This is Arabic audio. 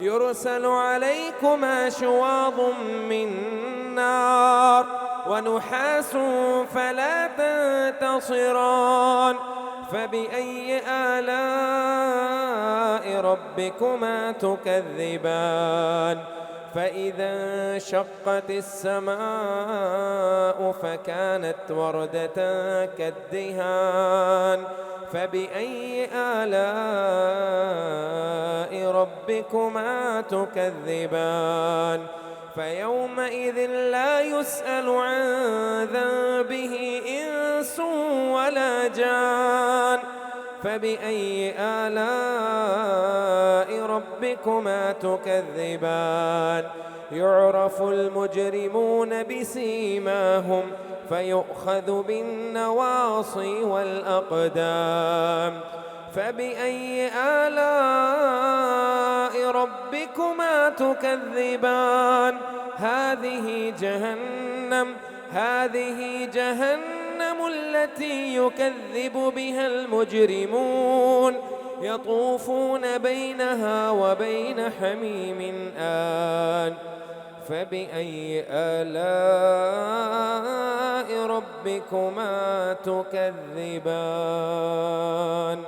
يرسل عليكما شواظ من نار ونحاس فلا تنتصران فبأي آلاء ربكما تكذبان فإذا انشقت السماء فكانت وردة كالدهان فبأي آلاء ربكما تكذبان فيومئذ لا يسأل عن ذنبه إنس ولا جان فبأي آلاء ربكما تكذبان يعرف المجرمون بسيماهم فيؤخذ بالنواصي والأقدام فبأي آلاء ربكما تكذبان هذه جهنم التي يكذب بها المجرمون يطوفون بينها وبين حميم آن فبأي آلاء ربكما تكذبان